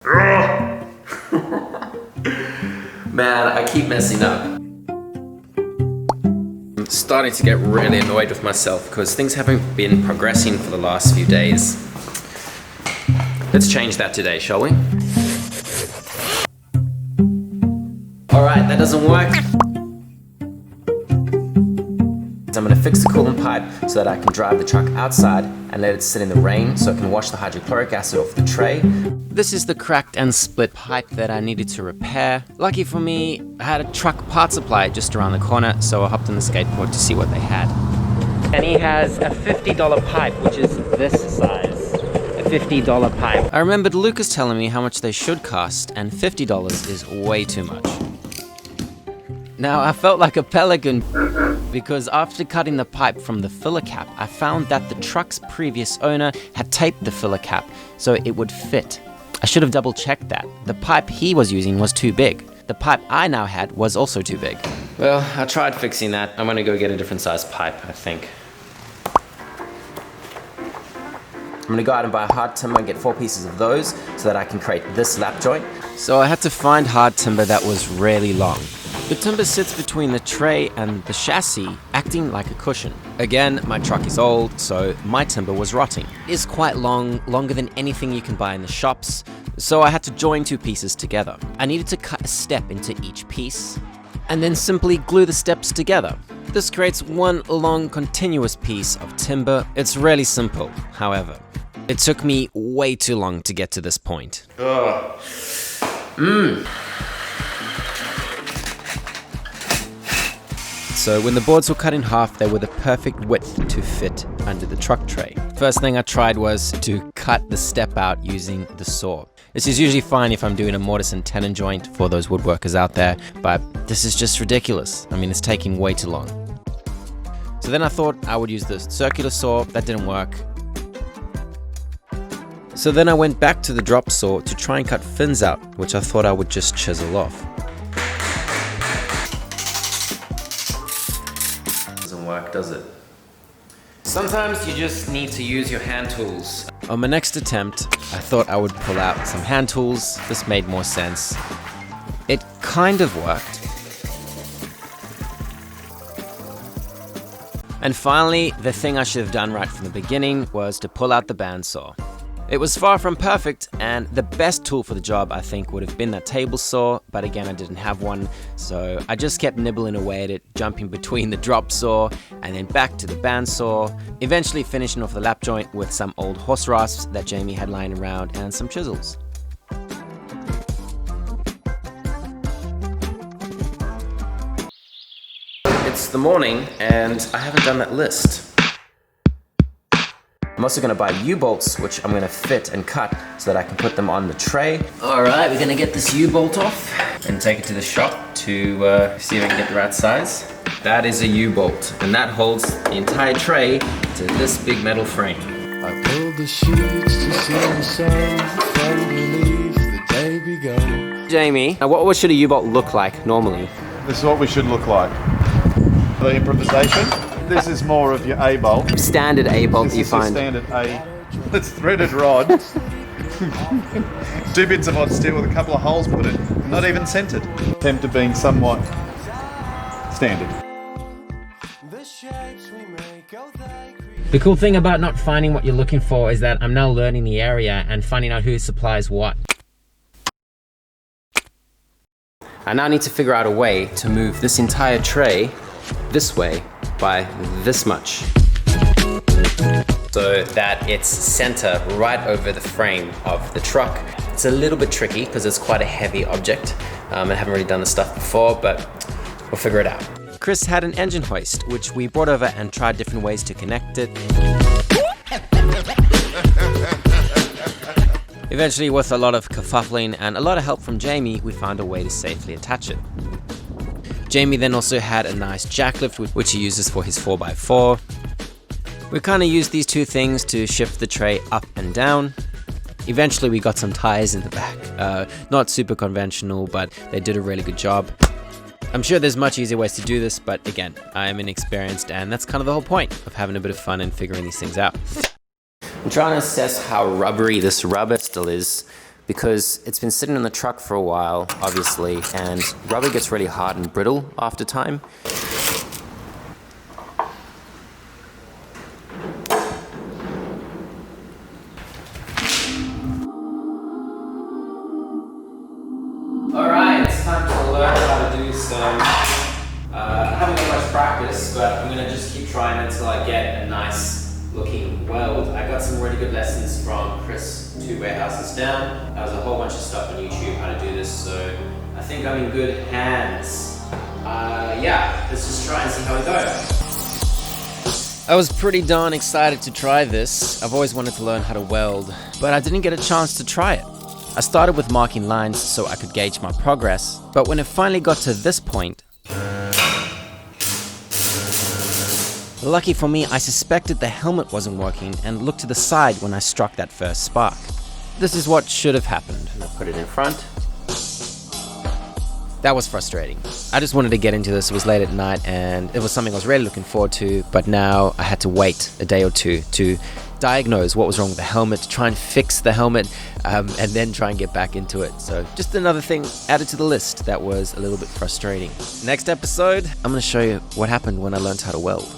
Man, I keep messing up. I'm starting to get really annoyed with myself because things haven't been progressing for the last few days. Let's change that today, shall we? Alright, that doesn't work. I'm going to fix the coolant pipe so that I can drive the truck outside and let it sit in the rain so I can wash the hydrochloric acid off the tray. This is the cracked and split pipe that I needed to repair. Lucky for me, I had a truck part supply just around the corner, so I hopped on the skateboard to see what they had. And he has a $50 pipe, which is this size. A $50 pipe. I remembered Lucas telling me how much they should cost, and $50 is way too much. Now, I felt like a pelican because after cutting the pipe from the filler cap, I found that the truck's previous owner had taped the filler cap so it would fit. I should have double checked that. The pipe he was using was too big. The pipe I now had was also too big. Well, I tried fixing that. I'm gonna go get a different size pipe, I think. I'm gonna go out and buy a hard timber and get 4 pieces of those so that I can create this lap joint. So I had to find hard timber that was really long. The timber sits between the tray and the chassis, acting like a cushion. Again, my truck is old, so my timber was rotting. It is quite long, longer than anything you can buy in the shops, so I had to join 2 pieces together. I needed to cut a step into each piece, and then simply glue the steps together. This creates one long continuous piece of timber. It's really simple, however. It took me way too long to get to this point. So when the boards were cut in half, they were the perfect width to fit under the truck tray. First thing I tried was to cut the step out using the saw. This is usually fine if I'm doing a mortise and tenon joint for those woodworkers out there, but this is just ridiculous. I mean, it's taking way too long. So then I thought I would use the circular saw. That didn't work. So then I went back to the drop saw to try and cut fins out, which I thought I would just chisel off. Work, does it? Sometimes you just need to use your hand tools. On my next attempt, I thought I would pull out some hand tools. This made more sense. It kind of worked. And finally, the thing I should have done right from the beginning was to pull out the bandsaw. It was far from perfect, and the best tool for the job I think would have been that table saw, but again I didn't have one, so I just kept nibbling away at it, jumping between the drop saw and then back to the bandsaw, eventually finishing off the lap joint with some old horse rasps that Jamie had lying around and some chisels. It's the morning and I haven't done that list. I'm also going to buy U-bolts, which I'm going to fit and cut so that I can put them on the tray. Alright, we're going to get this U-bolt off and take it to the shop to see if I can get the right size. That is a U-bolt, and that holds the entire tray to this big metal frame. I pulled the sheets to see the sun from beneath the day begun. Jamie, now what should a U-bolt look like normally? This is what we should look like. The improvisation. This is more of your A-bolt. Standard A-bolt you find. Standard A. It's threaded rod. 2 bits of hot steel with a couple of holes put in. Not even centered. Attempt of being somewhat standard. The cool thing about not finding what you're looking for is that I'm now learning the area and finding out who supplies what. I now need to figure out a way to move this entire tray this way by this much, so that it's center right over the frame of the truck. It's a little bit tricky because it's quite a heavy object. I haven't really done this stuff before, but we'll figure it out. Chris had an engine hoist, which we brought over and tried different ways to connect it. Eventually, with a lot of kerfuffling and a lot of help from Jamie, we found a way to safely attach it. Jamie then also had a nice jacklift, which he uses for his 4x4. We kind of used these 2 things to shift the tray up and down. Eventually we got some tires in the back. Not super conventional, but they did a really good job. I'm sure there's much easier ways to do this, but again, I am inexperienced, and that's kind of the whole point of having a bit of fun and figuring these things out. I'm trying to assess how rubbery this rubber still is, because it's been sitting in the truck for a while, obviously, and rubber gets really hard and brittle after time. Alright, it's time to learn how to do some, I haven't got much practice, but I'm going to just keep trying until I get a nice looking weld. I got some really good lessons from Chris 2 warehouses down. There was a whole bunch of stuff on YouTube how to do this, so I think I'm in good hands. Yeah, let's just try and see how we go. I was pretty darn excited to try this. I've always wanted to learn how to weld, but I didn't get a chance to try it. I started with marking lines so I could gauge my progress, but when it finally got to this point, lucky for me, I suspected the helmet wasn't working and looked to the side when I struck that first spark. This is what should have happened. I'll put it in front. That was frustrating. I just wanted to get into this. It was late at night and it was something I was really looking forward to, but now I had to wait a day or two to diagnose what was wrong with the helmet, to try and fix the helmet, and then try and get back into it. So just another thing added to the list that was a little bit frustrating. Next episode, I'm going to show you what happened when I learned how to weld.